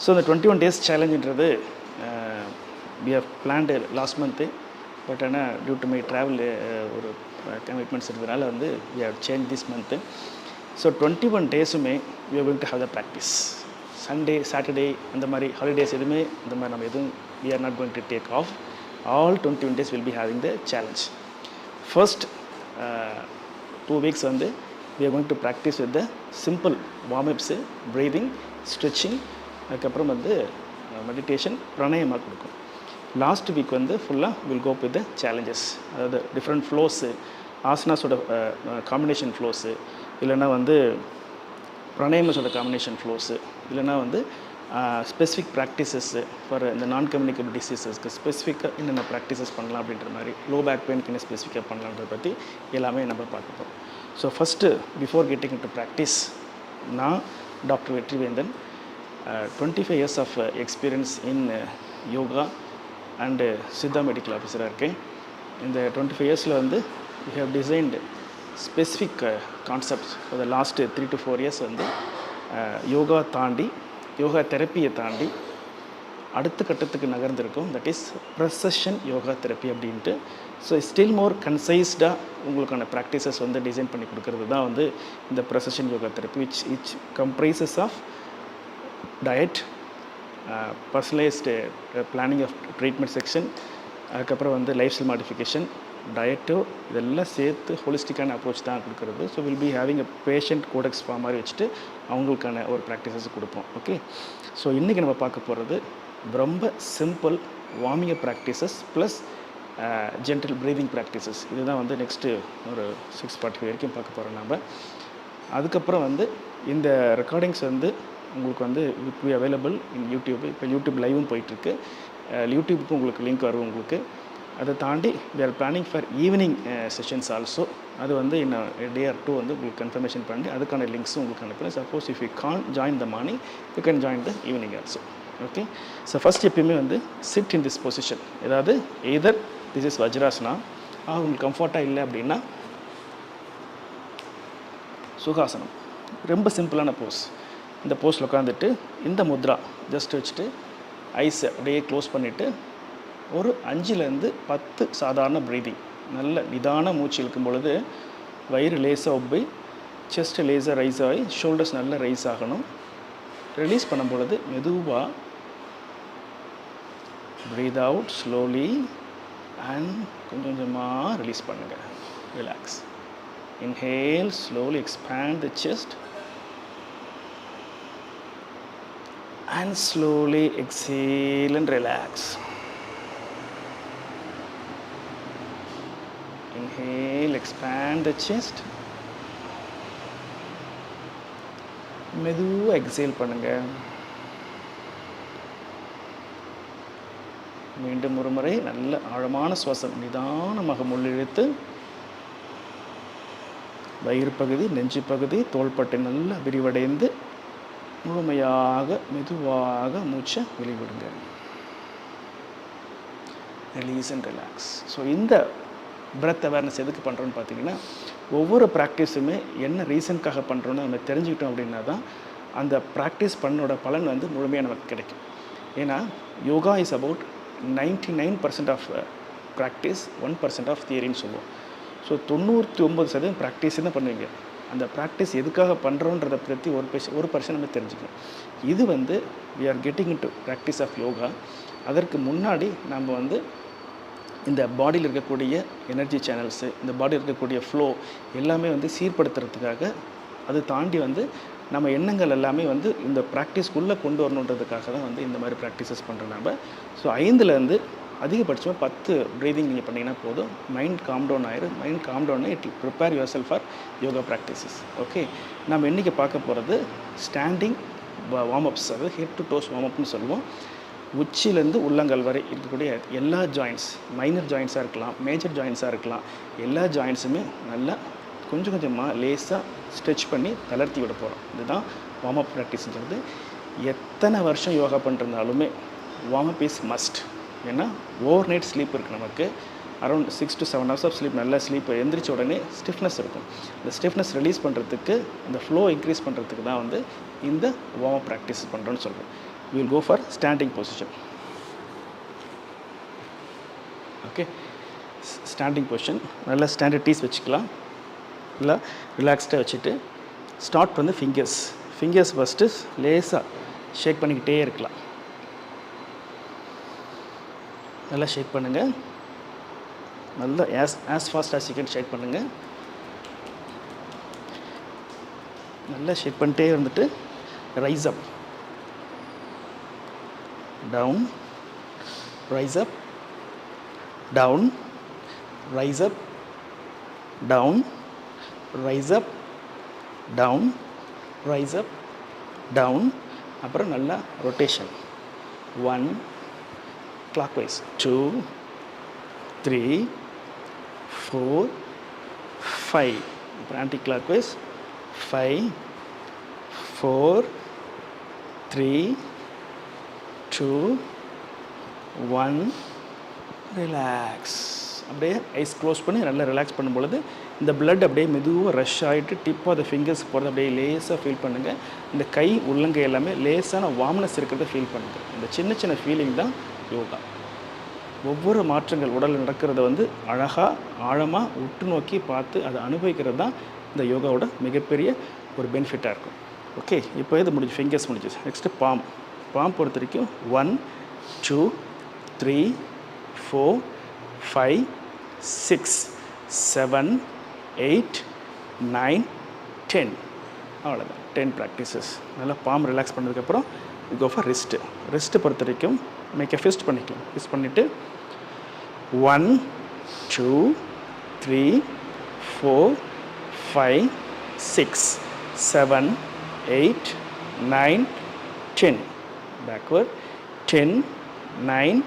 So இந்த 21 days சேலஞ்சுன்றது we have planned last month, but ஆனால் due to my travel ஒரு commitments இருக்கிறதுனால வந்து we have changed this month. So 21 days-உமே we are going to have the practice. Sunday Saturday அந்த மாதிரி holidays எதுவுமே இந்த மாதிரி நம்ம எதுவும் we are not going to take off. All 21 days will be having the challenge. First 2 weeks வந்து we are going to practice with the simple warm-ups, breathing, stretching, அதுக்கப்புறம் வந்து மெடிடேஷன் பிராணாயாமா கொடுக்கும். லாஸ்ட் வீக் வந்து ஃபுல்லாக will go with the challenges, அதாவது different flows, ஆசனாஸோட combination flows, இல்லைன்னா வந்து பிராணாயாமஸோட காம்பினேஷன் ஃப்ளோஸு, இல்லைன்னா வந்து ஸ்பெசிஃபிக் ப்ராக்டிசஸ்ஸு ஃபார் இந்த நான் கம்யூனிகபிள் டிசீசஸ்க்கு ஸ்பெசிஃபிக்காக என்னென்ன ப்ராக்டிசஸ் பண்ணலாம் அப்படின்ற மாதிரி, லோ பேக் பெயினுக்கு என்ன ஸ்பெசிஃபிக்காக பண்ணலான்றத பற்றி எல்லாமே நம்ம பார்க்க போகிறோம். So first before getting into practice, நான் doctor Vetrivendhan, 25 years of experience in yoga and Siddha medical ஆஃபீஸராக இருக்கேன். இந்த 25 years-ல் வந்து we have designed specific concepts for the last 3 to 4 years வந்து யோகா தாண்டி, யோகா தெரப்பியை தாண்டி அடுத்த கட்டத்துக்கு நகர்ந்திருக்கும். That is precision yoga therapy அப்படின்ட்டு. ஸோ ஸ்டில் மோர் கன்சைஸ்டாக உங்களுக்கான ப்ராக்டிசஸ் வந்து டிசைன் பண்ணி கொடுக்கறது தான் வந்து இந்த precision yoga therapy, which comprises of diet, personalised planning of treatment section, அதுக்கப்புறம் வந்து லைஃப் ஸ்டைல் மாடிஃபிகேஷன், டயட்டோ, இதெல்லாம் சேர்த்து ஹோலிஸ்டிக்கான அப்ரோச் தான் கொடுக்குறது. So will be having a patient codex form மாதிரி வச்சுட்டு அவங்களுக்கான ஒரு ப்ராக்டிசஸ் கொடுப்போம். ஓகே, ஸோ இன்றைக்கி நம்ம பார்க்க போகிறது ரொம்ப சிம்பிள் வார்மிங் அப் practices plus gentle breathing practices. இதுதான் வந்து நெக்ஸ்ட்டு ஒரு 6:45 வரைக்கும் பார்க்க போகிறோம் நம்ம. அதுக்கப்புறம் வந்து இந்த ரெக்கார்டிங்ஸ் வந்து உங்களுக்கு வந்து it be available in YouTube. இப்போ யூடியூப் லைவும் போயிட்டுருக்கு, யூடியூப்புக்கும் உங்களுக்கு லிங்க் வரும் உங்களுக்கு. அதை தாண்டி we are planning for evening sessions also. அது வந்து இன்னும் டே ஆர் 2 வந்து உங்களுக்கு கன்ஃபர்மேஷன் பண்ணி அதுக்கான லிங்க்ஸும் உங்களுக்கு அனுப்புகிறேன். Suppose if you can join the morning, you can join the evening also. Okay, so first எப்பயுமே வந்து சிட் இன் திஸ் பொசிஷன், ஏதாவது எய்தர் திஸ் இஸ் வஜ்ராசனா, உங்களுக்கு கம்ஃபர்ட்டாக இல்லை அப்படின்னா சுகாசனம். ரொம்ப சிம்பிளான போஸ். இந்த போஸ்டில் உட்காந்துட்டு இந்த முத்ரா ஜஸ்ட் வச்சுட்டு ஐஸை அப்படியே க்ளோஸ் பண்ணிவிட்டு ஒரு 5லேருந்து 10 சாதாரண ப்ரீதிங், நல்ல நிதான மூச்சு இழுக்கும் பொழுது வயிறு லேசாக ஒப்பி, செஸ்ட்டு லேசாக ரைஸ் ஆகி, ஷோல்டர்ஸ் நல்லா ரைஸ் ஆகணும். ரிலீஸ் பண்ணும் பொழுது மெதுவாக ப்ரீத் அவுட் ஸ்லோலி அண்ட் கொஞ்சம் கொஞ்சமாக ரிலீஸ் பண்ணுங்கள். Relax. Inhale, slowly expand the chest and slowly exhale and relax. Inhale, expand the chest. மெதுவாக எக்ஸேல் பண்ணுங்க. மீண்டும் ஒரு முறை நல்ல ஆழமான சுவாசம், நிதானமாக முள்ளிழுத்து வயிறு பகுதி, நெஞ்சு பகுதி, தோள்பட்டை நல்லா விரிவடைந்து முழுமையாக மெதுவாக மூச்சை வெளிவிடுங்க. Release and relax. ஸோ இந்த பிரெத் அவேர்னஸ் எதுக்கு பண்ணுறோன்னு பார்த்தீங்கன்னா, ஒவ்வொரு ப்ராக்டிஸுமே என்ன ரீசனுக்காக பண்ணுறோன்னு நம்ம தெரிஞ்சுக்கிட்டோம் அப்படின்னா தான் அந்த ப்ராக்டிஸ் பண்ணோட பலன் வந்து முழுமையாக நமக்கு கிடைக்கும். ஏன்னா yoga is about 99% of practice, 1% of தியரின்னு சொல்லுவோம். ஸோ 99% ப்ராக்டிஸ் தான் பண்ணுவீங்க. அந்த ப்ராக்டிஸ் எதுக்காக பண்ணுறோன்றதை பற்றி ஒரு பர்சன் நம்ம தெரிஞ்சுக்கணும். இது வந்து we are getting into practice of yoga. அதற்கு முன்னாடி நம்ம வந்து இந்த பாடியில் இருக்கக்கூடிய எனர்ஜி சேனல்ஸு, இந்த பாடியில் இருக்கக்கூடிய ஃப்ளோ எல்லாமே வந்து சீர்படுத்துறதுக்காக, அது தாண்டி வந்து நம்ம எண்ணங்கள் எல்லாமே வந்து இந்த ப்ராக்டிஸ்க்குள்ளே கொண்டு வரணுன்றதுக்காக தான் வந்து இந்த மாதிரி ப்ராக்டிசஸ் பண்ணுறோம் நம்ம. ஸோ 5லேருந்து அதிகபட்சமாக 10 ப்ரீதிங் நீங்கள் பண்ணிங்கன்னா போதும். மைண்ட் காம் டவுன் ஆயிரும். Mind calm down it prepare yourself for yoga practices. Okay, நம்ம இன்றைக்கி பார்க்க போகிறது ஸ்டாண்டிங் வார்ம்-அப்ஸ், அதாவது ஹெட் டு டோஸ் வார்ம்-அப்னு சொல்லுவோம். உச்சிலேருந்து உள்ளங்கால் வரை இருக்கக்கூடிய எல்லா ஜாயின்ட்ஸ், மைனர் ஜாயின்ட்ஸாக இருக்கலாம், மேஜர் ஜாயின்ட்ஸாக இருக்கலாம், எல்லா ஜாயின்ட்ஸுமே நல்லா கொஞ்சம் கொஞ்சமாக லேசாக ஸ்ட்ரெச் பண்ணி தளர்த்தி விட போகிறோம். இதுதான் வார்ம்-அப் ப்ராக்டிஸ்ன்றது. எத்தனை வருஷம் யோகா பண்ணிருந்தாலுமே வார்ம்-அப் இஸ் மஸ்ட். ஏன்னா ஓவர் நைட் ஸ்லீப் இருக்குது நமக்கு. Around 6 to 7 hours of sleep, நல்ல ஸ்லீப். எந்திரிச்ச உடனே ஸ்டிஃப்னஸ் இருக்கும். இந்த ஸ்டிஃப்னஸ் ரிலீஸ் பண்ணுறதுக்கு, இந்த ஃப்ளோ இன்க்ரீஸ் பண்ணுறதுக்கு தான் வந்து இந்த வார்ம் அப் ப்ராக்டிஸ் பண்ணுறோன்னு சொல்கிறோம். we will go for standing position. Okay, standing position. நல்லா ஸ்டாண்டர்ட் டீஸ் வச்சுக்கலாம். நல்லா ரிலாக்ஸ்டாக வச்சுட்டு ஸ்டார்ட் பண்ணி ஃபிங்கர்ஸ் ஃபஸ்ட்டு லேசாக ஷேக் பண்ணிக்கிட்டே இருக்கலாம். நல்லா ஷேக் பண்ணுங்கள். நல்லா as fast as you can shake பண்ணுங்கள். நல்லா ஷேக் பண்ணிட்டே இருந்துட்டு rise up, down, rise up, down, rise up, down, rise up, down, rise up, down. அப்புறம் நல்லா ரொட்டேஷன். 1 clockwise, 2 3 4 5. அப்புறம் ஆன்டி கிளாக்வைஸ் 5 4 3 2 1. ரிலாக்ஸ். அப்படியே ஐஸ் க்ளோஸ் பண்ணி நல்லா ரிலாக்ஸ் பண்ணும் பொழுது இந்த பிளட் அப்படியே மெதுவாக ரஷ் ஆகிட்டு டிப் ஆஃப் த ஃபிங்கர்ஸ் போகிறது அப்படியே லேஸாக ஃபீல் பண்ணுங்கள். இந்த கை உள்ளங்கை எல்லாமே லேஸான வார்ம்னஸ் இருக்கிறத ஃபீல் பண்ணுங்கள். இந்த சின்ன சின்ன ஃபீலிங் தான் யோகா. ஒவ்வொரு மாற்றங்கள் உடலில் நடக்கிறத வந்து அழகாக ஆழமாக உற்று நோக்கி பார்த்து அதை அனுபவிக்கிறது தான் இந்த யோகாவோட மிகப்பெரிய ஒரு பெனிஃபிட்டாக இருக்கும். ஓகே, இப்போ இது முடிஞ்சு, ஃபிங்கர்ஸ் முடிஞ்சு. நெக்ஸ்ட்டு பாம் பொறுத்த வரைக்கும் 1 2 3 4 5 6 7 8 9 10. அவ்வளோதான், 10 ப்ராக்டிசஸ். நல்லா பாம் ரிலாக்ஸ் பண்ணதுக்கப்புறம் கோ ஃபார் ரிஸ்ட்டு பொறுத்த வரைக்கும் மேக் எ ஃபிஸ்ட் பண்ணிக்கலாம். ஃபிஸ்ட் பண்ணிவிட்டு 1 2 3 4 5 6 7 8 9 10. Backward. 10 9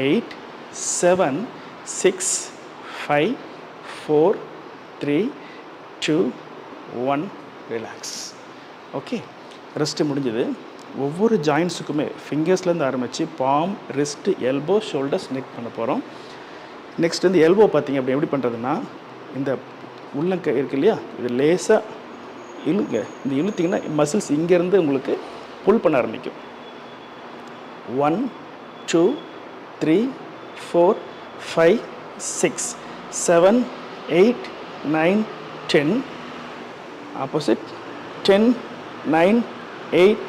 8 7 6 5 4 3 2 1. ரிலாக்ஸ். ஓகே, ரெஸ்ட்டு முடிஞ்சது. ஒவ்வொரு ஜாயின்ஸுக்குமே ஃபிங்கர்ஸ்லேருந்து ஆரம்பித்து palm, wrist, elbow, shoulders, neck பண்ண போகிறோம். நெக்ஸ்ட் வந்து எல்போ பார்த்திங்க அப்படி எப்படி பண்ணுறதுன்னா, இந்த உள்ளங்கை இருக்கு இல்லையா, இது லேசாக இழுங்க. இந்த இழுத்திங்கன்னா மசில்ஸ் இங்கேருந்து உங்களுக்கு புல் பண்ண ஆரம்பிக்கும். 1 2 3 4 5 6 7 8 9 10. ஆப்போசிட் 10 9 8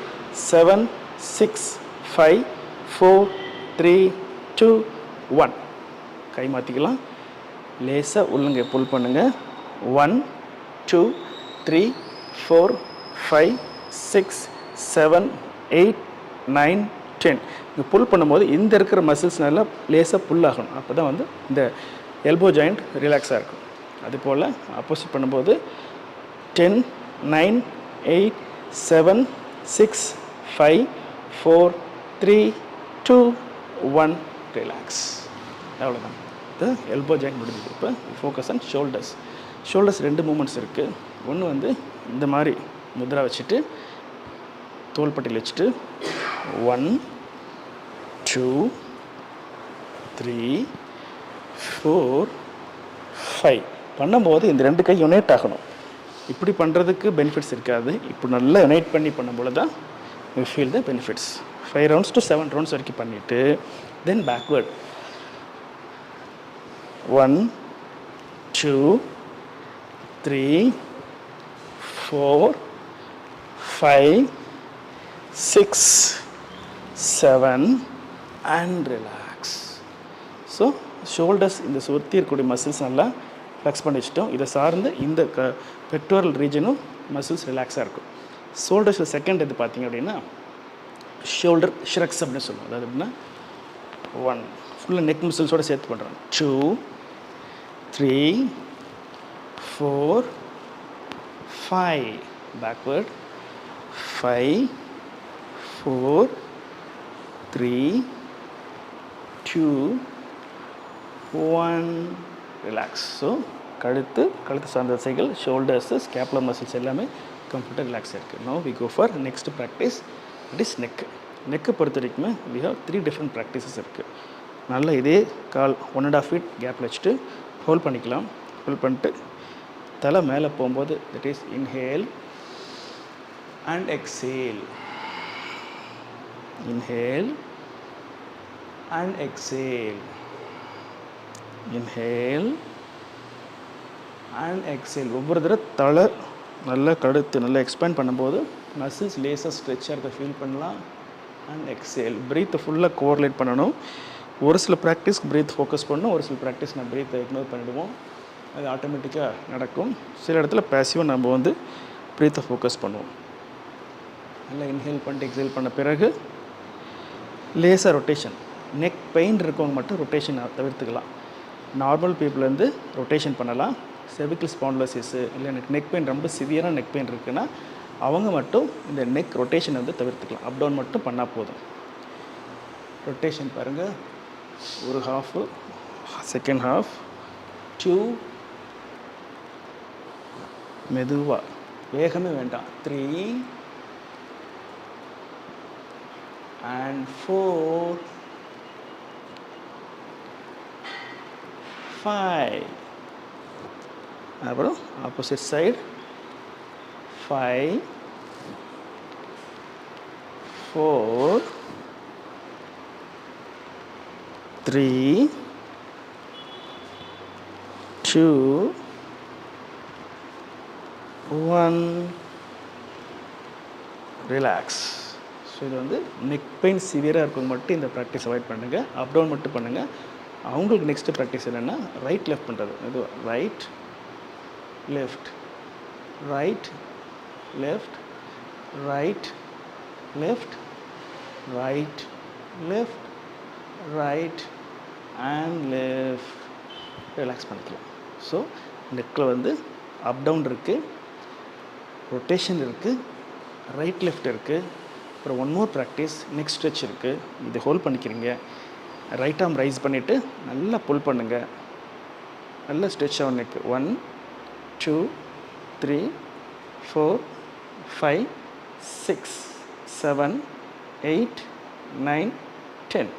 7 6 5 4 3 2 1. கை மாற்றிக்கலாம். லேசாக உள்ளங்கை புல் பண்ணுங்கள். 1 2 3 4 5 6 7 8 9 10. இங்கே புல் பண்ணும்போது இந்த இருக்கிற மசில்ஸ் நல்லா லேசாக புல் ஆகணும். அப்போ தான் வந்து இந்த எல்போ ஜாயிண்ட் ரிலாக்ஸாக இருக்கும். அதுபோல் ஆப்போசிட் பண்ணும்போது 10 9 8 7 6 5 4 3 2 1. ரிலாக்ஸ். அவ்வளோதான், இந்த எல்போ ஜாயிண்ட் முடிஞ்சது. இப்போ ஃபோக்கஸ் ஆன் ஷோல்டர்ஸ் 2 மூமெண்ட்ஸ் இருக்குது. ஒன்று வந்து இந்த மாதிரி முத்ரா வச்சுட்டு தோள்பட்டையில் வச்சுட்டு 1 2 3 4 5 பண்ணும்போது இந்த 2 கை யுனைட் ஆகணும். இப்படி பண்ணுறதுக்கு பெனிஃபிட்ஸ் இருக்காது. இப்போ நல்லா யுனைட் பண்ணி பண்ணும்போது தான் you feel the benefits. 5 rounds to 7 rounds வரைக்கும் பண்ணிவிட்டு then backward 1 2 3 4 5 6 7 and relax. So shoulders இந்த சுற்றி இருக்கக்கூடிய மசில்ஸ் நல்லா ஃப்ளெக்ஸ் பண்ணி வச்சுட்டோம். இதை சார்ந்து இந்த பெக்டோரல் ரீஜனும் மசில்ஸ் ரிலாக்ஸாக இருக்கும். ஷோல்டர்ஸில் செகண்ட் எது பார்த்தீங்க அப்படின்னா ஷோல்டர் ஷ்ரக்ஸ் அப்படின்னு சொல்லுவோம். அதாவது எப்படின்னா 1 ஃபுல்லாக நெக் மசில்ஸோடு சேர்த்து பண்ணுறோம். 2 3 4 5 பேக்வேர்ட் 5 4 3 2 1. ரிலாக்ஸ். ஸோ கழுத்து சார்ந்த தசைகள், ஷோல்டர்ஸு, ஸ்கேப்புலர் மசில்ஸ் எல்லாமே கம்ப்ளீட்டாக ரிலாக்ஸ் இருக்குது. No we go for next practice. It is நெக்கை பொறுத்த வரைக்குமே வி ஹவ் 3 டிஃப்ரெண்ட் ப்ராக்டிசஸ் இருக்குது. நல்லா இதே கால் 1.5 feet கேப்பில் வச்சுட்டு ஹோல்ட் பண்ணிக்கலாம். ஹோல்ட் பண்ணிட்டு தலை மேலே போகும்போது that is inhale and exhale. inhale and exhale, inhale and exhale. ஒவ்வொரு தடவை தலை நல்லா கடுத்து நல்லா எக்ஸ்பேண்ட் பண்ணும்போது மசில்ஸ் லேசாக ஸ்ட்ரெச் ஆகிறத ஃபீல் பண்ணலாம். And exhale. ப்ரீத்தை ஃபுல்லாக கோரிலேட் பண்ணணும். ஒரு சில ப்ராக்டிஸ்க்கு ப்ரீத் ஃபோக்கஸ் பண்ணணும், ஒரு சில ப்ராக்டிஸ் நான் ப்ரீத்தை இக்னோர் பண்ணிவிடுவோம். அது ஆட்டோமேட்டிக்காக நடக்கும். சில இடத்துல பேசிவாக நம்ம வந்து ப்ரீத்தை ஃபோக்கஸ் பண்ணுவோம். நல்லா இன்ஹேல் பண்ணிட்டு எக்ஸேல் பண்ண பிறகு லேசாக ரொட்டேஷன். நெக் பெயின் இருக்கவங்க மட்டும் ரொட்டேஷன் தவிர்த்துக்கலாம். நார்மல் பீப்புள் வந்து ரொட்டேஷன் பண்ணலாம். செர்விக்கல் ஸ்பான்லோசிஸு இல்லை எனக்கு நெக் பெயின் ரொம்ப சிவியராக நெக் பெயின் இருக்குன்னா அவங்க மட்டும் இந்த நெக் ரொட்டேஷன் வந்து தவிர்த்துக்கலாம். அப் டவுன் மட்டும் பண்ணால் போதும். ரொட்டேஷன் பாருங்கள். ஒரு ஹாஃபு, செகண்ட் ஹாஃப், 2, மெதுவாக, வேகமே வேண்டாம், 3 and 4, 5. அப்புறம் ஆப்போசிட் சைடு 5, 4, 3, 2, 1. ரிலாக்ஸ். ஸோ இது வந்து நெக் பெயின் சிவியராக இருக்கவங்க மட்டும் இந்த ப்ராக்டிஸ் அவாய்ட் பண்ணுங்கள். அப் டவுன் மட்டும் பண்ணுங்கள். அவங்களுக்கு நெக்ஸ்ட்டு ப்ராக்டிஸ் என்னென்னா ரைட் லெஃப்ட் பண்ணுறது. இது right left, right left, right left, right left, right and left. Relax பண்ணிக்கலாம். ஸோ நெக்கில் வந்து அப் டவுன் இருக்குது, ரொட்டேஷன் இருக்குது, ரைட் லெஃப்ட் இருக்குது. அப்புறம் one more practice neck stretch இருக்குது. இது ஹோல்ட் பண்ணிக்கிறீங்க. ரைட் ஆர்ம் ரைஸ் பண்ணிவிட்டு நல்லா புல் பண்ணுங்கள். நல்லா ஸ்ட்ரெச் ஆகும் நெக். 1, 2, 3, 4, 5, 6, 7, 8, 9, 10.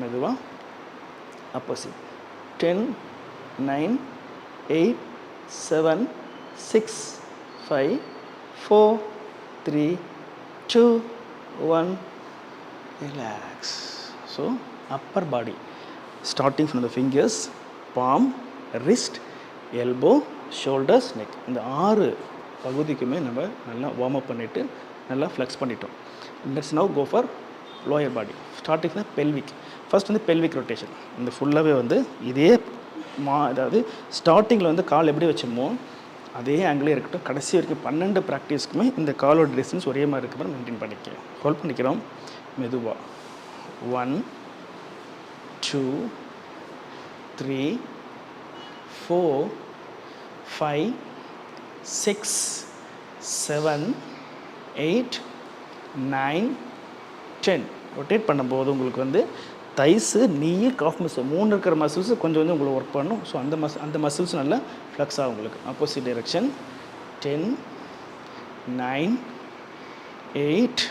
மெதுவாக opposite. 10, 9, 8, 7, 6, 5, 4, 3, 2, 1. Relax. So upper body starting from the fingers, palm, wrist, elbow, shoulders, neck. இந்த 6 பகுதிக்குமே நம்ம நல்லா வார்ம் அப் பண்ணிவிட்டு நல்லா ஃப்ளெக்ஸ் பண்ணிட்டோம். Let's now go for lower body. Starting from pelvic. First வந்து பெல்விக் ரொட்டேஷன். இந்த ஃபுல்லாகவே வந்து இதே அதாவது ஸ்டார்டிங்கில் வந்து கால் எப்படி வச்சோமோ அதே ஆங்கிலே இருக்கட்டும். கடைசி வரைக்கும் 12 ப்ராக்டிஸ்க்குமே இந்த காலோட டிஸ்டன்ஸ் ஒரே மாதிரி இருக்க மாதிரி மெயின்டைன் பண்ணிக்கிறோம். ஹோல்ட் பண்ணிக்கிறோம். மெதுவாக 1, 2, 3, 4, 5, 6, 7, 8, 9, 10. ரொட்டேட் பண்ணும்போது உங்களுக்கு வந்து தைஸு, நீ, காஃப் மசில் 3 இருக்கிற மசில்ஸு கொஞ்சம் கொஞ்சம் உங்களுக்கு ஒர்க் பண்ணணும். ஸோ அந்த மசில்ஸ் நல்லா ஃப்ளெக்ஸ் ஆகும் உங்களுக்கு. Opposite direction. 10, 9, 8,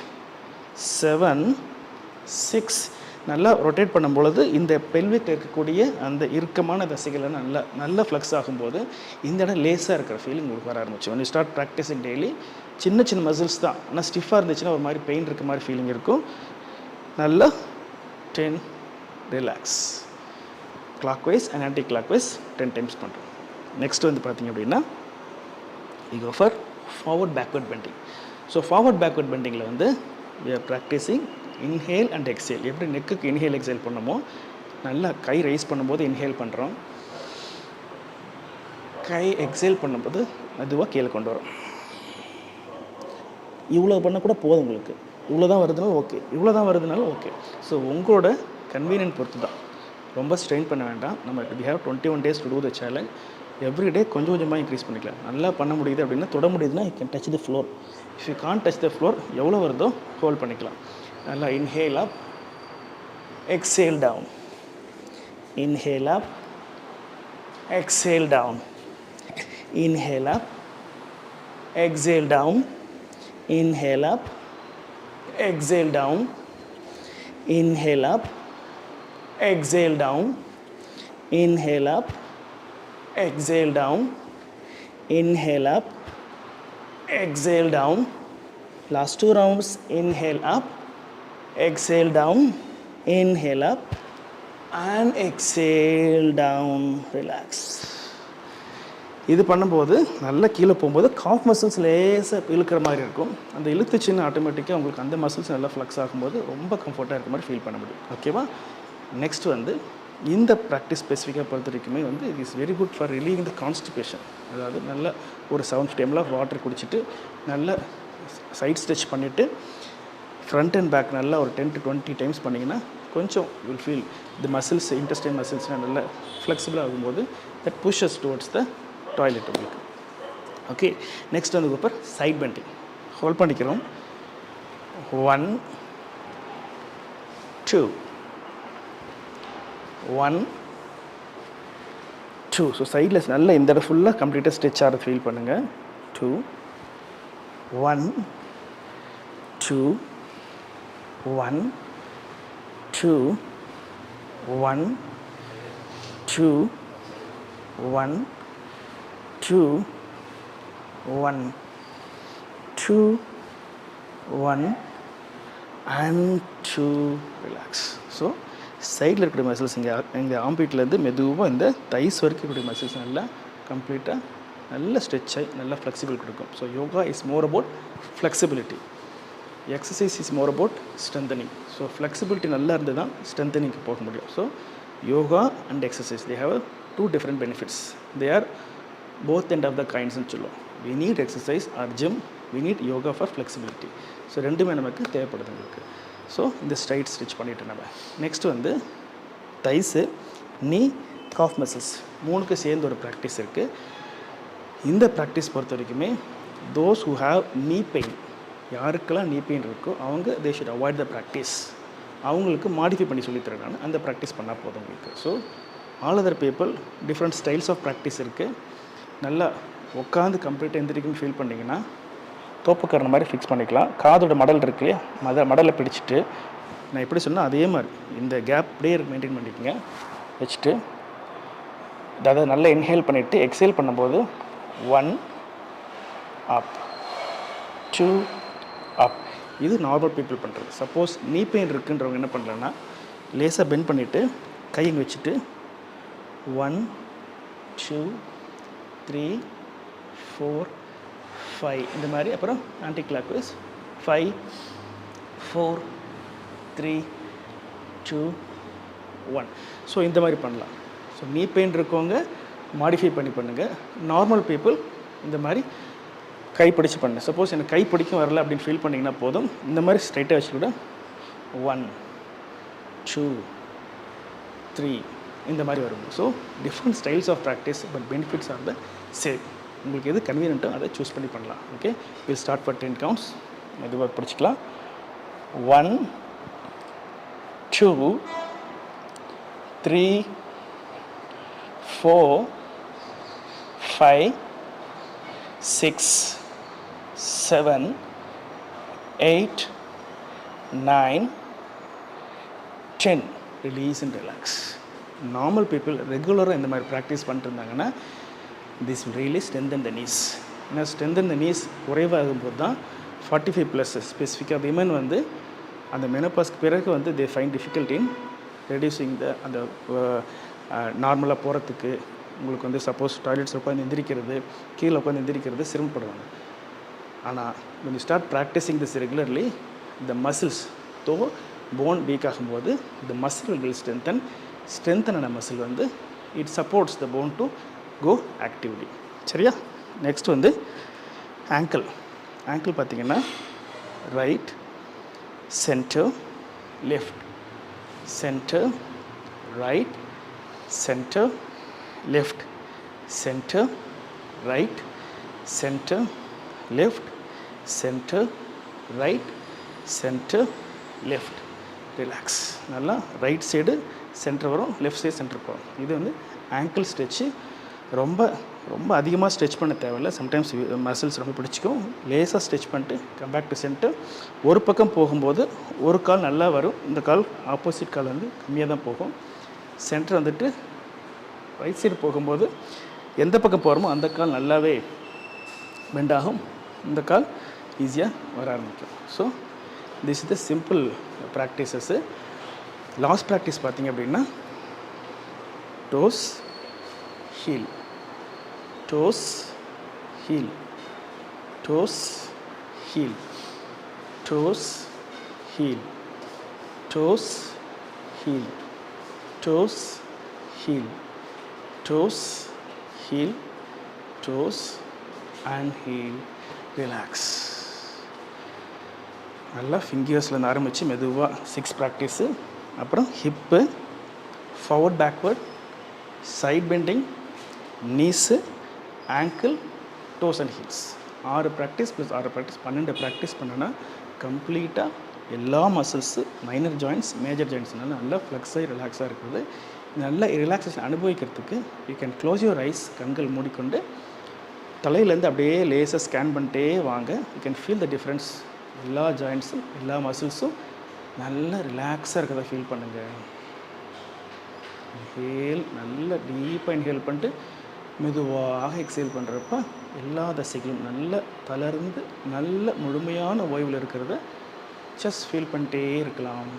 7, 6. நல்லா ரொட்டேட் பண்ணும்பொழுது இந்த பெல்விக் இருக்கக்கூடிய அந்த இறுக்கமான தசைகளை நல்லா ஃப்ளெக்ஸ் ஆகும்போது இந்த இடம் லேஸாக இருக்கிற ஃபீலிங் உங்களுக்கு வர ஆரம்பிச்சு. when you start practicing daily, சின்ன சின்ன மசில்ஸ் தான், ஆனால் ஸ்டிஃபாக இருந்துச்சுன்னா ஒரு மாதிரி பெயின் இருக்க மாதிரி ஃபீலிங் இருக்கும். நல்லா 10 relax. Clockwise and anti clockwise 10 times பண்ணுறோம். நெக்ஸ்ட் வந்து பார்த்திங்க அப்படின்னா we go for forward backward bending. So forward backward பெண்டிங்கில் வந்து we are practicing inhale and exhale. எப்படி நெக்குக்கு இன்ஹேல் எக்ஸேல் பண்ணமோ நல்லா கை ரைஸ் பண்ணும்போது இன்ஹேல் பண்ணுறோம், கை எக்ஸேல் பண்ணும்போது மெதுவாக கீழே கொண்டு வரோம். இவ்வளோ பண்ண கூட போதும் உங்களுக்கு. இவ்வளோ தான் வருதுனாலும் ஓகே, இவ்வளோ தான் வருதுனாலும் ஓகே. ஸோ உங்களோட கன்வீனியன்ட் பொறுத்து தான். ரொம்ப ஸ்ட்ரெயின் பண்ண வேண்டாம். நம்ம we have 21 days to do the challenge. Every day கொஞ்சம் கொஞ்சமாக இன்க்ரீஸ் பண்ணிக்கலாம். நல்லா பண்ண முடியுது அப்படின்னா, தொட முடியுதுன்னா you can touch the floor. if you can't touch the floor, எவ்வளோ வருதோ ஹோல்ட் பண்ணிக்கலாம். நல்லா inhale up, exhale down, inhale up, exhale down, inhale up, exhale down, inhale up, exhale down, inhale up, exhale down, inhale up, exhale down, inhale up, exhale down. Last 2 rounds. Inhale up, exhale down, inhale up and exhale down, relax. இது பண்ணும்போது நல்லா கீழே போகும்போது cough muscles லேசாக இழுக்கிற மாதிரி இருக்கும். அந்த இழுத்துச்சின்னு ஆட்டோமேட்டிக்காக உங்களுக்கு அந்த மசில்ஸ் நல்லா ஃப்ளெக்ஸ் ஆகும்போது ரொம்ப கம்ஃபர்ட்டாக இருக்க மாதிரி ஃபீல் பண்ண முடியும். ஓகேவா? நெக்ஸ்ட் வந்து இந்த ப்ராக்டிஸ் ஸ்பெசிஃபிக்காக பொறுத்த வரைக்குமே வந்து it is very good for relieving the constipation. அதாவது நல்ல ஒரு 7 ml வாட்டர் குடிச்சிட்டு நல்ல சைட் ஸ்ட்ரெச் பண்ணிவிட்டு ஃப்ரண்ட் அண்ட் பேக் நல்லா ஒரு 10 to 20 டைம்ஸ் பண்ணிங்கன்னா கொஞ்சம் will feel the muscles intestine மசில்ஸ்னால் நல்லா ஃப்ளெக்சிபிள் ஆகும்போது that pushes towards the toilet உங்களுக்கு. ஓகே, நெக்ஸ்ட் வந்து அப்புறம் சைட் பெண்டிங் ஹோல்ட் பண்ணிக்கிறோம். 1 2 1 2. ஸோ சைடில் நல்லா இந்த இடம் ஃபுல்லாக கம்ப்ளீட்டாக ஸ்ட்ரெச் ஆகிறது ஃபீல் பண்ணுங்கள். 2 1 2 1 2 1 2 1 2 1 2 1 and 2. ரிலாக்ஸ். ஸோ சைடில் இருக்கக்கூடிய மசில்ஸ் இங்கே ஆம்பீட்லேருந்து மெதுவாக இந்த தைஸ் வரைக்கும் இருக்கக்கூடிய மசில்ஸ் நல்லா கம்ப்ளீட்டாக நல்ல ஸ்ட்ரெச் ஆகி நல்லா ஃப்ளெக்சிபிள் கொடுக்கும். So yoga is more about flexibility, exercise is more about strengthening. So flexibility நல்லா இருந்து தான் ஸ்ட்ரென்தனிங்க்கு போக முடியும். So yoga and exercise they have 2 different benefits. They are both end of the kindsன்னு சொல்லுவோம். we need exercise or gym, we need yoga for flexibility. So ரெண்டுமே நமக்கு தேவைப்படுது உங்களுக்கு. ஸோ இந்த ஸ்ட்ரைட் ஸ்டிச் பண்ணிவிட்டு நம்ம நெக்ஸ்ட்டு வந்து தைஸு, நீ, காஃப் மசில்ஸ் 3க்கு சேர்ந்து ஒரு ப்ராக்டிஸ் இருக்குது. இந்த ப்ராக்டிஸ் பொறுத்த வரைக்குமே those who have knee pain, யாருக்கெல்லாம் நீ பெயின் இருக்கோ அவங்க they should avoid the practice. அவங்களுக்கு மாடிஃபை பண்ணி சொல்லித்தரேன் நான், அந்த ப்ராக்டிஸ் பண்ணால் போதும் உங்களுக்கு. So all other people different styles of practice இருக்குது. நல்லா உட்காந்து கம்ப்ளீட்டாக எந்திரிக்குன்னு ஃபீல் பண்ணிங்கன்னா தோப்புக்கரண மாதிரி ஃபிக்ஸ் பண்ணிக்கலாம். காதோட மடல் இருக்கு இல்லையா, மடலை பிடிச்சிட்டு நான் எப்படி சொன்னால் அதே மாதிரி இந்த கேப் அப்படியே மெயின்டைன் பண்ணிக்கோங்க. வச்சுட்டு அதாவது நல்லா இன்ஹேல் பண்ணிவிட்டு எக்ஸேல் பண்ணும்போது 1 அப் 2 அப். இது நார்மல் பீப்புள் பண்ணுறது. சப்போஸ் நீ பெயின் இருக்குன்றவங்க என்ன பண்ணலன்னா லேசாக பெண்ட் பண்ணிவிட்டு கையை வச்சுட்டு 1 2 3 4 5 இந்த மாதிரி, அப்புறம் ஆன்டி கிளாக் வைஸ் 5 4 3 2 1. ஸோ இந்த மாதிரி பண்ணலாம். ஸோ நீ பெயின் இருக்கவங்க மாடிஃபை பண்ணி பண்ணுங்கள். நார்மல் பீப்புள் இந்த மாதிரி கை பிடிச்சி பண்ணு. சப்போஸ் எனக்கு கை பிடிக்கும் வரல அப்படின்னு ஃபீல் பண்ணிங்கன்னா போதும், இந்த மாதிரி ஸ்ட்ரைட்டாக வச்சு கூட 1 2 3 இந்த மாதிரி வரும். So different styles of practice, but benefits are the same. உங்களுக்கு எது கன்வீனியன்ட்டோ அதை சூஸ் பண்ணி பண்ணலாம். Okay, will start for 10 counts. மெதுவாக பிடிச்சிக்கலாம். 1 2 3 4 5 6 7 8 9 10. Release and relax. Normal people ரெகுலராக இந்த மாதிரி ப்ராக்டிஸ் பண்ணிட்டு இருந்தாங்கன்னா this will really strengthen the knees. ஏன்னா ஸ்ட்ரென்தன் த நீஸ் குறைவாகும்போது தான் 45+ ஸ்பெசிஃபிக்காக விமன் வந்து அந்த மெனோபாஸ்க்கு பிறகு வந்து they find difficult in reducing the அந்த நார்மலாக போகிறதுக்கு. உங்களுக்கு வந்து சப்போஸ் டாய்லெட்ஸ் உட்காந்து எந்திரிக்கிறது, கீழே உட்காந்து எந்திரிக்கிறது சிரமப்படுவாங்க. ஆனால் when you start practicing this regularly, the muscles, though bone week ஆகும்போது the muscle will strengthen ஆன மசில் வந்து it supports the bone to go actively. சரியா? நெக்ஸ்ட் வந்து ஆங்கிள். பார்த்திங்கன்னா right centre left, centre right centre left, centre right centre left, centre right centre left. Relax. நல்லா right side centre வரும், left side centre போகும். இது வந்து angle stretch. ரொம்ப ரொம்ப அதிகமாக ஸ்ட்ரெச் பண்ண தேவையில்லை. சம்டைம்ஸ் மசில்ஸ் ரொம்ப பிடிச்சிக்கும். லேசாக ஸ்ட்ரெச் பண்ணிட்டு கம் பேக் டு சென்டர். ஒரு பக்கம் போகும்போது ஒரு கால் நல்லா வரும், இந்த கால் ஆப்போசிட் கால் வந்து கம்மியாக தான் போகும். சென்டர் வந்துட்டு ரைட் சைடு போகும்போது எந்த பக்கம் போகிறோமோ அந்த கால் நல்லாவே பெண்ட் ஆகும், இந்த கால் ஈஸியாக வர ஆரம்பிக்கும். So this is the simple practices. Last practice பார்த்திங்க அப்படின்னா toes heel, toes heel, toes heel, toes heel, toes heel, toes heel, toes heel, toes and heel. Relax. நல்லா ஃபிங்கர்ஸ்லேருந்து ஆரம்பித்து மெதுவாக 6 ப்ராக்டிஸு. அப்புறம் hip, forward backward, side bending, knees, ankle, toes and heels. 6 practice plus 6 practice 12 practice பண்ணோன்னா கம்ப்ளீட்டாக எல்லா muscles, minor joints, major ஜாயின்ட்ஸ்னால நல்லா ஃப்ளெக்ஸாகி ரிலாக்ஸாக இருக்குது. நல்ல ரிலாக்ஸேஷன் அனுபவிக்கிறதுக்கு you can close your eyes, கண்கள் மூடிக்கொண்டு தலையிலேருந்து அப்படியே லேசாக ஸ்கேன் பண்ணிட்டே வாங்க. You can feel the difference. எல்லா ஜாயின்ட்ஸும், எல்லா மசில்ஸும் நல்லா ரிலாக்ஸாக இருக்கிறத ஃபீல் பண்ணுங்கள். இன்ஹேல், நல்லா டீப்பாக இன்ஹேல் பண்ணிட்டு மெதுவாக எக்ஸேல் பண்ணுறப்ப எல்லா தசைகளும் நல்ல தளர்ந்து நல்ல முழுமையான ஓய்வில் இருக்கிறத ஜஸ்ட் ஃபீல் பண்ணிட்டே இருக்கலாம்.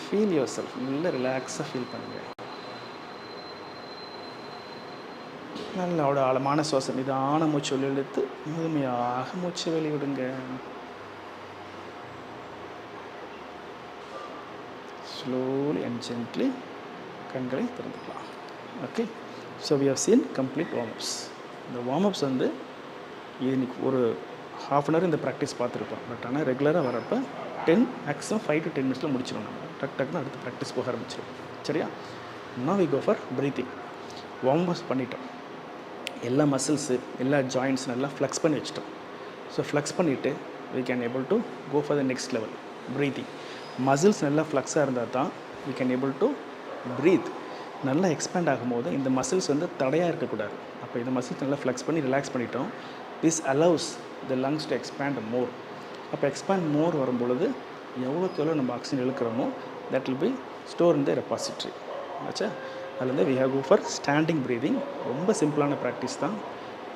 ஃபீல் யுவர் செல்ஃப், நல்ல ரிலாக்ஸாக ஃபீல் பண்ணுங்கள். நல்ல அவ்வளோ ஆழமான சுவாசம், நிதான மூச்சு வெளி இழுத்து முழுமையாக மூச்சு வெளியிடுங்க. ஸ்லோலி அண்ட் ஜென்ட்லி கண்களை திறந்துக்கலாம். Okay, so we have seen complete warmups. இந்த வார்ம்அப்ஸ் வந்து இன்னைக்கு ஒரு ½ அன் ஹவர் இந்த ப்ராக்டிஸ் பார்த்துருப்போம். பட் ஆனால் ரெகுலராக வரப்போ 10 மேக்ஸிமம் 5 to 10 மினிட்ஸில் முடிச்சிடும். நம்ம டக்குன்னு அடுத்து ப்ராக்டிஸ் போக ஆரம்பிச்சிடும். சரியா? Now we go for breathing. Warmups பண்ணிட்டோம். எல்லா மசில்ஸு, எல்லா ஜாயின்ட்ஸ் நல்லா ஃப்ளெக்ஸ் பண்ணி வச்சிட்டோம். ஸோ ஃப்ளெக்ஸ் பண்ணிவிட்டு we can able to go for the next level breathing. Muscles நல்லா ஃப்ளெக்ஸாக இருந்தால் தான் we can able to breathe. நல்லா எக்ஸ்பேண்ட் ஆகும்போது இந்த மசில்ஸ் வந்து தடையாக இருக்கக்கூடாது. அப்போ இந்த மசில்ஸ் நல்லா ஃப்ளெக்ஸ் பண்ணி ரிலாக்ஸ் பண்ணிட்டோம். This allows the lungs to expand more. அப்போ எக்ஸ்பேண்ட் மோர் வரும்பொழுது எவ்வளோக்கு எவ்வளோ நம்ம ஆக்சிஜன் இழுக்கிறோமோ that will be store in the repository. ஆச்சா? அதில் வந்து we have go for standing breathing. ரொம்ப சிம்பிளான ப்ராக்டிஸ் தான்.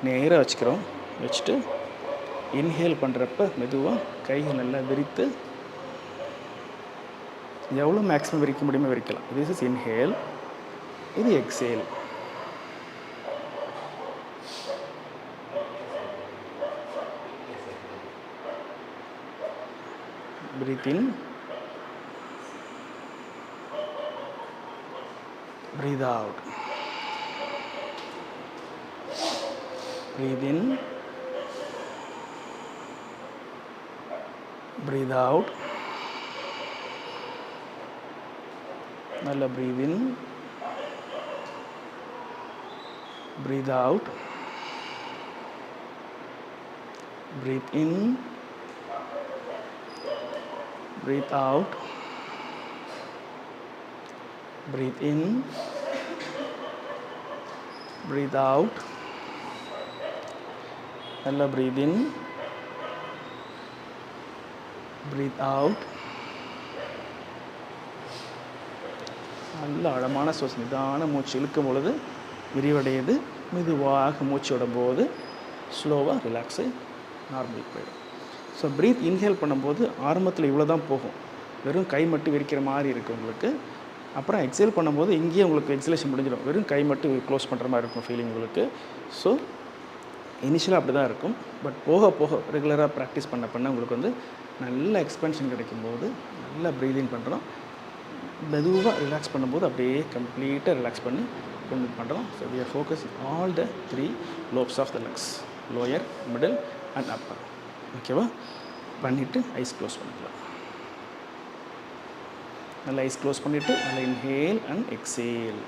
நேராக வச்சுக்கிறோம். வச்சுட்டு இன்ஹேல் பண்ணுறப்ப மெதுவாக கைகள் நல்லா விரித்து எவ்வளோ மேக்ஸிமம் விரிக்க முடியுமோ விரிக்கலாம். திஸ் இஸ் இன்ஹேல், இது exhale. Breathe in, breathe out. Breathe in, breathe out. நல்லா breathe in, breathe out. Breathe in, breathe out. Breathe in, breathe out. நல்லா breathe in, breathe out. நல்ல ஆழமான சுவாசம், நிதான மூச்சு இழுக்கும் பொழுது விரிவடையுது. மெதுவாக மூச்சு விடும்போது ஸ்லோவாக ரிலாக்ஸு நார்மலுக்கு போயிடும். ஸோ ப்ரீத் இன்ஹேல் பண்ணும்போது ஆரம்பத்தில் இவ்வளோ தான் போகும். வெறும் கை மட்டும் விரிக்கிற மாதிரி இருக்குது உங்களுக்கு. அப்புறம் எக்ஸேல் பண்ணும்போது இங்கேயே உங்களுக்கு எக்ஸலேஷன் முடிஞ்சிடும். வெறும் கை மட்டும் க்ளோஸ் பண்ணுற மாதிரி இருக்கும் ஃபீலிங் உங்களுக்கு. ஸோ இனிஷியலாக அப்படி தான் இருக்கும். பட் போக போக ரெகுலராக ப்ராக்டிஸ் பண்ண உங்களுக்கு வந்து நல்ல எக்ஸ்பென்ஷன் கிடைக்கும்போது நல்லா ப்ரீதிங் பண்ணுறோம். மெதுவாக ரிலாக்ஸ் பண்ணும்போது அப்படியே கம்ப்ளீட்டாக ரிலாக்ஸ் பண்ணி கொண்டு பண்ணுறோம். So we are focus all the 3 lobes of the lungs, lower, middle and upper. ஓகேவா? பண்ணிவிட்டு ஐஸ் க்ளோஸ் பண்ணிக்கலாம். நல்லா ஐஸ் க்ளோஸ் பண்ணிவிட்டு நல்லா inhale and exhale.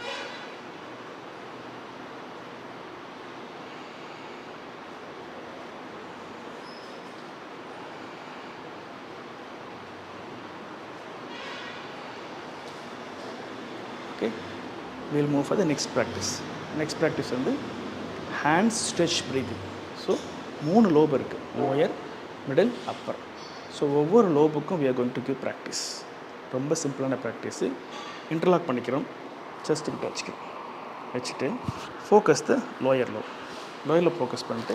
Okay, we'll move for the next practice. Next practice வந்து hands stretch breathing. So 3 lobe இருக்குது, lower, middle, Appar. So ஒவ்வொரு லோபுக்கும் we are going to give practice. ரொம்ப சிம்பிளான ப்ராக்டிஸு. இன்டர்லாக் பண்ணிக்கிறோம். செஸ்ட் கிட்ட வச்சுக்கிறோம். வச்சுட்டு ஃபோக்கஸ் த லோயர் லோயரில் ஃபோக்கஸ் பண்ணிட்டு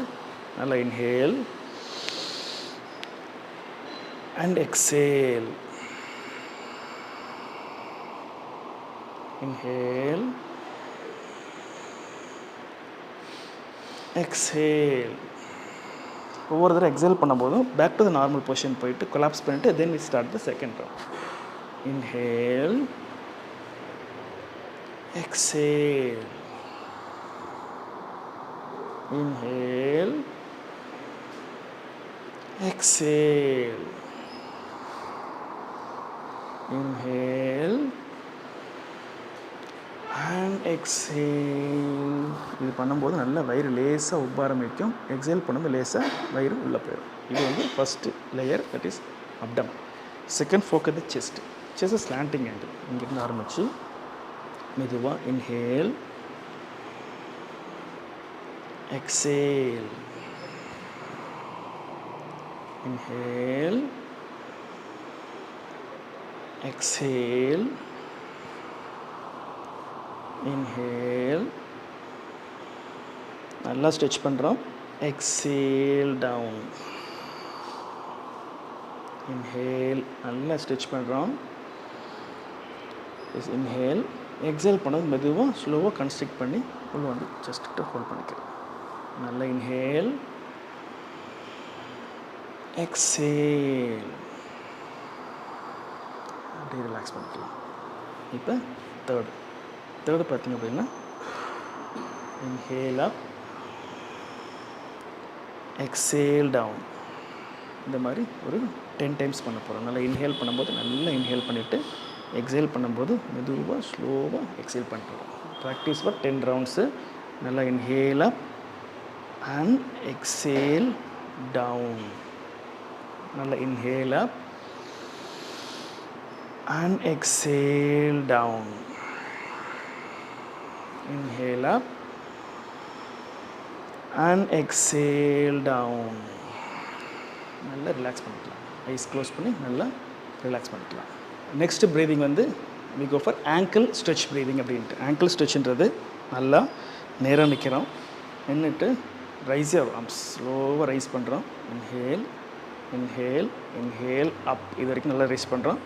நல்லா inhale, and exhale. Inhale, exhale. ஒவ்வொரு தடவை எக்ஸேல் பண்ணும்போதும் back to the normal position போயிட்டு கொலாப்ஸ் பண்ணிவிட்டு then we start the second round. Inhale, exhale. Inhale, exhale. Inhale and exhale. இது பண்ணும்போது நல்லா வயிறு லேசாக உப்ப ஆரம்பிக்கும். எக்ஸேல் பண்ணும்போது லேசாக வயிறு உள்ளே போயிடும். இது வந்து first layer, that is abdomen. Second focus chest. Chest slanting angle. இங்கேருந்து ஆரம்பித்து மெதுவாக inhale, exhale. Inhale, exhale. Inhale, நல்லா ஸ்ட்ரெச் பண்ணுறோம். exhale down. Inhale, நல்லா ஸ்ட்ரெச் பண்ணுறோம். inhale, exhale பண்ணது மெதுவாக ஸ்லோவாக கன்ஸ்ட்ரிக்ட் பண்ணி உள்ள வந்து ஜஸ்ட்டு ஹோல்ட் பண்ணிக்கிறோம். நல்லா இன்ஹேல், எக்ஸேல். அப்படியே ரிலாக்ஸ் பண்ணிக்கலாம். இப்போ தேர்டு பார்த்திங்க அப்படின்னா இன்ஹேல் அப், எக்ஸேல் டவுன். இந்த மாதிரி ஒரு 10 டைம்ஸ் பண்ண போகிறோம். நல்லா இன்ஹேல் பண்ணும்போது நல்லா இன்ஹேல் பண்ணிவிட்டு எக்ஸேல் பண்ணும்போது மெதுவாக ஸ்லோவாக எக்ஸேல் பண்ணிட்டு வரோம். Practice for 10 rounds. நல்லா inhale up and exhale down. நல்லா inhale up and exhale down. Inhale up and exhale down. நல்லா ரிலாக்ஸ் பண்ணிக்கலாம். ஐஸ் க்ளோஸ் பண்ணி நல்லா ரிலாக்ஸ் பண்ணிக்கலாம். நெக்ஸ்ட் ப்ரீதிங் வந்து we go for ankle stretch breathing அப்படின்ட்டு. ankle stretchன்றது நல்லா நேராக நிற்கிறோம். நின்றுட்டு ரைஸ் யுவர் ஆர்ம்ஸ். ஸ்லோவாக ரைஸ் பண்ணுறோம். Inhale, inhale, inhale up. இது வரைக்கும் நல்லா ரைஸ் பண்ணுறோம்.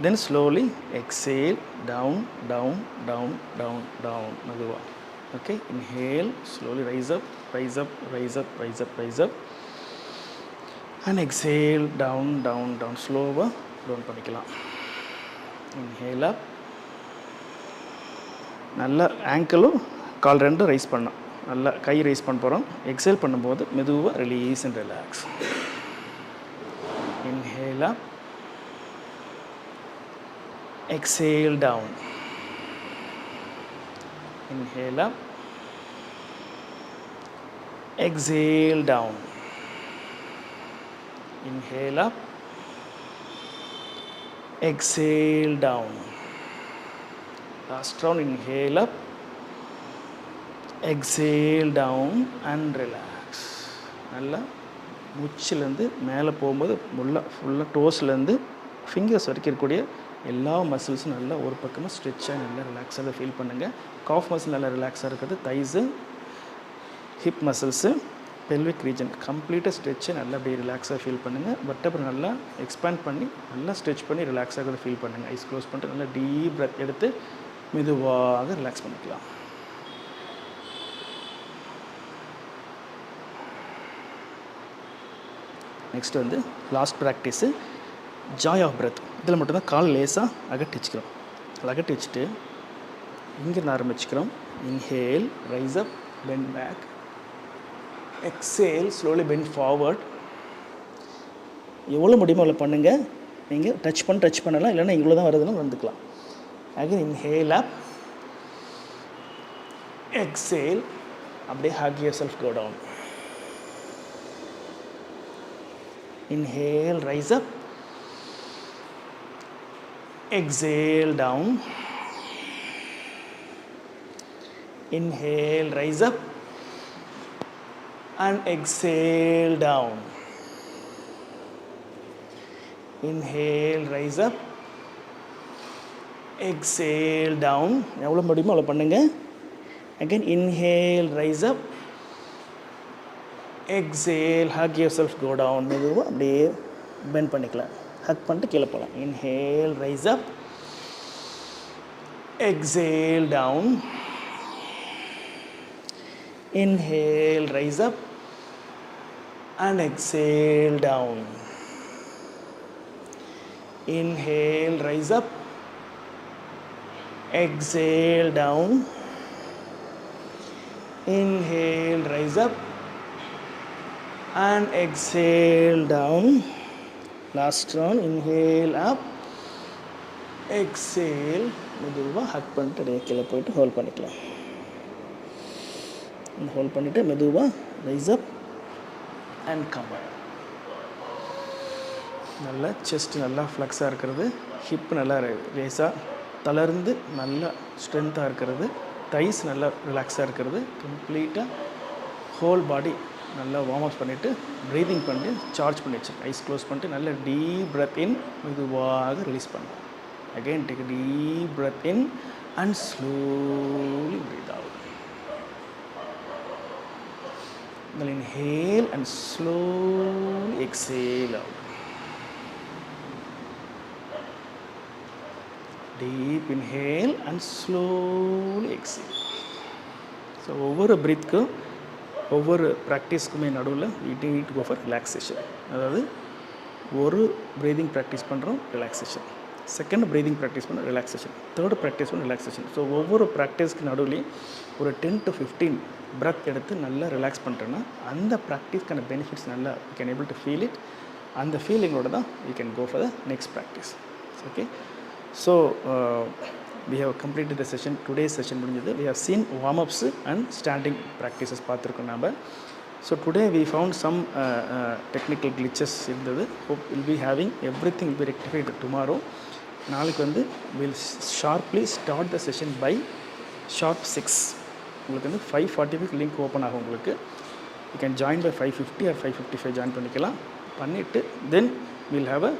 Then slowly exhale down, down, down, down, down. மெதுவாக. Okay, inhale, slowly raise up, raise up, raise up, raise up, raise up. And exhale down, down, down. ஸ்லோவாக down பண்ணிக்கலாம். Inhale அப். நல்லா ஆங்கிளும் கால் ரெண்டும் rice பண்ணோம். நல்லா கை ரைஸ் பண்ண போகிறோம். எக்ஸேல் பண்ணும்போது மெதுவாக release and relax. Inhale up, exhale down. Inhale up, exhale down. Inhale up, exhale down. Last round, inhale up, exhale down and relax. நல்லா மூச்சிலேருந்து மேலே போகும்போது ஃபுல்லாக டோஸ்லேருந்து ஃபிங்கர்ஸ் வரைக்கும் இருக்கக்கூடிய எல்லா மசில்ஸும் நல்லா ஒரு பக்கமாக ஸ்ட்ரெச்சாக நல்லா ரிலாக்ஸாக ஃபீல் பண்ணுங்கள். காஃப் மசில் நல்லா ரிலாக்ஸாக இருக்குது. Thighs, hip muscles, pelvic region கம்ப்ளீட்டாக ஸ்ட்ரெச்சை நல்லா அப்படியே ரிலாக்ஸாக ஃபீல் பண்ணுங்கள். அப்புறம் நல்லா எக்ஸ்பேண்ட் பண்ணி நல்லா ஸ்ட்ரெச் பண்ணி ரிலாக்ஸாக ஃபீல் பண்ணுங்கள். ஐஸ் க்ளோஸ் பண்ணிட்டு நல்லா டீப் பிரெத் எடுத்து மெதுவாக ரிலாக்ஸ் பண்ணிக்கலாம். நெக்ஸ்ட் வந்து last practice joy of breath. இதில் மட்டும்தான் கால் லேசாக அகட்டி வச்சுக்கிறோம். அகட்டி வச்சுட்டு இங்கிருந்து ஆரம்பிச்சுக்கிறோம். Inhale, raise up, bend back. Exhale, slowly bend forward. எவ்வளோ முடியுமோ அவ்வளோ பண்ணுங்கள். நீங்கள் டச் பண்ணலாம், இல்லைன்னா இவ்வளோ தான் வருதுன்னு வந்துக்கலாம். அகைன் இன்ஹேல் அப், எக்ஸேல், அப்படியே hug yourself, go down. Inhale, rise up, exhale down. Inhale, rise up and exhale down. Inhale, rise up, exhale down. எவ்வளோ முடியுமோ அவ்வளோ பண்ணுங்க. Again inhale, rise up, exhale, hug yourself, go down. மெதுவாக அப்படியே bend பண்ணிக்கலாம். ஹக் பண்ணிட்டு கீழே போகலாம். Inhale, raise up, exhale down, inhale, rise up and exhale down, inhale, rise up, exhale down, inhale, rise up and exhale down. Last round, inhale up, exhale. மெதுவாக ஹக் பண்ணிட்டு அப்படியே கீழே போயிட்டு ஹோல்ட் பண்ணிக்கலாம். ஹோல்ட் பண்ணிவிட்டு மெதுவாக ரைஸ் அப் அண்ட் கம். நல்லா chest நல்லா ஃப்ளெக்ஸாக இருக்கிறது, ஹிப் நல்லா ரேஸாக தளர்ந்து நல்லா ஸ்ட்ரென்த்தாக இருக்கிறது, தைஸ் நல்லா ரிலாக்ஸாக இருக்கிறது. கம்ப்ளீட்டாக ஹோல் பாடி நல்லா வார்ம் அப் பண்ணிவிட்டு ப்ரீதிங் பண்ணி சார்ஜ் பண்ணி வச்சுருக்கேன். ஐஸ் க்ளோஸ் பண்ணிட்டு நல்ல டீப் பிரெத் இன், மெதுவாக ரிலீஸ் பண்ணலாம். Again, take a deep breath in and slowly breathe out. Then inhale and slowly exhale out. Deep inhale and slowly exhale. So, ஒவ்வொரு breathக்கும் ஒவ்வொரு ப்ராக்டிஸ்க்குமே நடுவில் we need to go for relaxation. அதாவது ஒரு breathing practice பண்ணுறோம், relaxation. Second breathing practice பண்ண relaxation, third practice பண்ண relaxation. So ஒவ்வொரு ப்ராக்டிஸ்க்கு நடுவுலையும் ஒரு 10 to 15 பிரெத் எடுத்து நல்லா ரிலாக்ஸ் பண்ணிட்டோன்னா அந்த ப்ராக்டிஸ்க்கான பெனிஃபிட்ஸ் நல்லா you can able to feel it. அந்த ஃபீலிங்கோட தான் you can go for the next practice. Okay, so we have completed the session. Today's session முடிஞ்சது. We have seen warm-ups and standing practices பார்த்துருக்கோம் நாம். So today we found some technical glitches இருந்தது. Hope we'll be having everything will be rectified tomorrow. நாளைக்கு வந்து we'll sharply start the session by sharp 6. உங்களுக்கு வந்து 5:45 link open ஆகும் உங்களுக்கு. You can join by 5:50 or 5:55 join பண்ணிக்கலாம். பண்ணிவிட்டு then we'll have a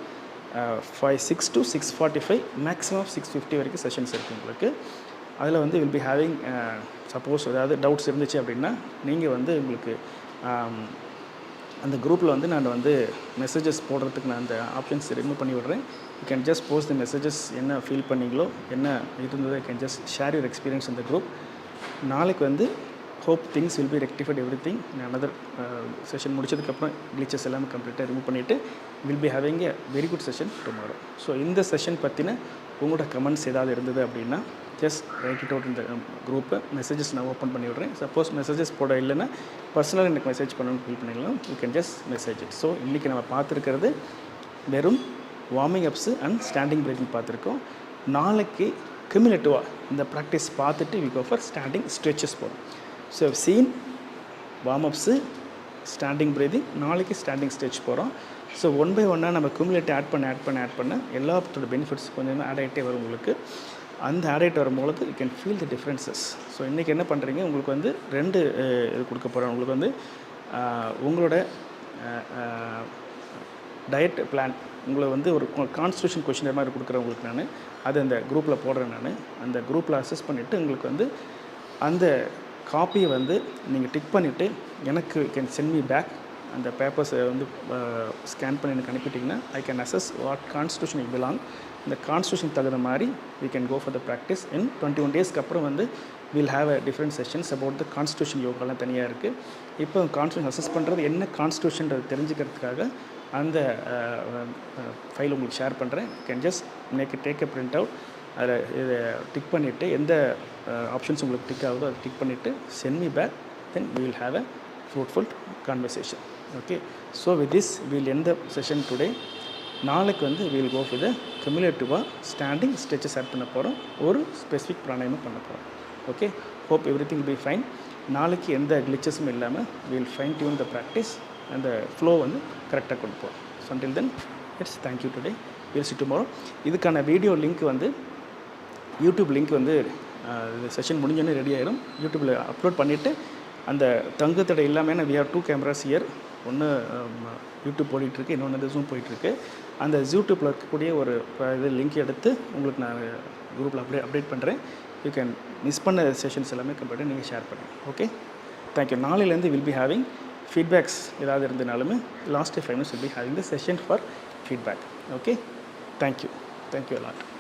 6 to 6:45 maximum 6:50 வரைக்கும் செஷன்ஸ் இருக்குது உங்களுக்கு. அதில் வந்து வில் பி ஹேவிங் சப்போஸ் ஏதாவது டவுட்ஸ் இருந்துச்சு அப்படின்னா நீங்கள் வந்து உங்களுக்கு அந்த குரூப்பில் வந்து நான் வந்து மெசேஜஸ் போடுறதுக்கு நான் அந்த ஆப்ஷன்ஸ் ரிமூவ் பண்ணி விடுறேன். You can just post the messages, என்ன ஃபீல் பண்ணிங்களோ என்ன இருந்ததோ can just share your experience இந்த குரூப். நாளைக்கு வந்து hope things will be rectified every thing. Another session முடிச்சதுக்கப்புறம் கிளிச்சஸ் எல்லாமே கம்ப்ளீட்டாக ரிமூவ் பண்ணிவிட்டு will be having a very good session tomorrow. So இந்த செஷன் பற்றின உங்களோட கமெண்ட்ஸ் ஏதாவது இருந்தது அப்படின்னா ஜஸ்ட் ரைட் இட் அவுட் இந்த குரூப்பை. மெசேஜஸ் நான் ஓப்பன் பண்ணி விட்றேன். சப்போஸ் மெசேஜஸ் போட இல்லைன்னா பர்சனலாக எனக்கு மெசேஜ் பண்ணணும்னு ஃபீல் பண்ணிக்கலாம். You can just message it. So இன்றைக்கி நம்ம பார்த்துருக்கிறது வெறும் warming ups and standing breathing பார்த்துருக்கோம். நாளைக்கு கியூமுலேட்டிவாக இந்த ப்ராக்டிஸ் பார்த்துட்டு we go for standing stretches போகிறோம். ஸோ சீன் வார்ம்-அப்ஸு, ஸ்டாண்டிங் பிரீதிங், நாளைக்கு ஸ்டாண்டிங் ஸ்ட்ரெச் போகிறோம். ஸோ ஒன் பை ஒன்னாக நம்ம கியூமுலேட் ஆட் பண்ண எல்லாத்தோட பெனிஃபிட்ஸ் கொஞ்சம் ஆட் ஆகிட்டே வரும் உங்களுக்கு. அந்த ஆட் ஆகிட்டு வரும்பொழுது you can feel the differences. So இன்றைக்கி என்ன பண்ணுறீங்க, உங்களுக்கு வந்து 2 இது கொடுக்க போகிறேன். உங்களுக்கு வந்து உங்களோட டயட் பிளான், உங்களை வந்து ஒரு கான்ஸ்டியூஷன் கொஷினர் மாதிரி கொடுக்குறேன் உங்களுக்கு நான். அது அந்த குரூப்பில் போடுறேன் நான். அந்த குரூப்பில் அசஸ் பண்ணிவிட்டு உங்களுக்கு வந்து அந்த காப்பியை வந்து நீங்கள் டிக் பண்ணிவிட்டு எனக்கு கேன் சென்ட் மீ பேக். அந்த பேப்பர்ஸை வந்து ஸ்கேன் பண்ணி எனக்கு அனுப்பிட்டிங்கன்னா I can assess what constitution you belong. இந்த கான்ஸ்டியூஷன் தகுந்த மாதிரி we can go for the practice. In 21 டேஸ்க்கு அப்புறம் வந்து will have a different sessions about the constitution யோகாலாம் தனியாக இருக்குது. இப்போ கான்ஸ்டியூஷன் அசஸ் பண்ணுறது என்ன கான்ஸ்டியூஷன்றது தெரிஞ்சுக்கிறதுக்காக அந்த ஃபைல் உங்களுக்கு ஷேர் பண்ணுறேன். Can just take a print out. அதில் இதை டிக் பண்ணிவிட்டு எந்த ஆப்ஷன்ஸ் உங்களுக்கு டிக் ஆகுதோ அதை டிக் பண்ணிவிட்டு send me back. Then we will have a fruitful conversation. Okay, so with this will end the session today. நாளைக்கு வந்து வில் கோ ஃபார் த கியூமுலேட்டிவாக ஸ்டாண்டிங் ஸ்ட்ரெச்சஸ் ஆட் பண்ண போகிறோம். ஒரு ஸ்பெசிஃபிக் பிராணாயாமம் பண்ண போகிறோம். Okay, hope everything be fine. நாளைக்கு எந்த கிளிச்சஸும் இல்லாமல் will fine tune the practice. அந்த ஃப்ளோ வந்து கரெக்டாக கொண்டு போகிறோம். So until then it's thank you today. Will see tomorrow. இதுக்கான வீடியோ லிங்க் வந்து யூடியூப் லிங்க் வந்து இந்த செஷன் முடிஞ்சோன்னே ரெடி ஆகிடும். யூடியூப்பில் அப்லோட் பண்ணிவிட்டு அந்த தங்குத்தடை இல்லாமல் வி ஹேவ் 2 கேமராஸ் இயர். ஒன்று யூடியூப் போயிட்டுருக்கு, இன்னொன்று வந்து ஜூம் போயிட்டுருக்கு. அந்த யூடியூப்பில் இருக்கக்கூடிய ஒரு இது லிங்க் எடுத்து உங்களுக்கு நான் குரூப்பில் அப்டேட் பண்ணுறேன். யூ கேன் மிஸ் பண்ண செஷன்ஸ் எல்லாமே கம்ப்ளீட்டாக நீங்கள் ஷேர் பண்ணுங்கள். Okay, thank you. நாளையிலேருந்து வில் பி ஹேவிங் ஃபீட்பேக்ஸ் ஏதாவது இருந்தனாலுமே last 5 minutes will be having the session for feedback. Okay, thank you a lot.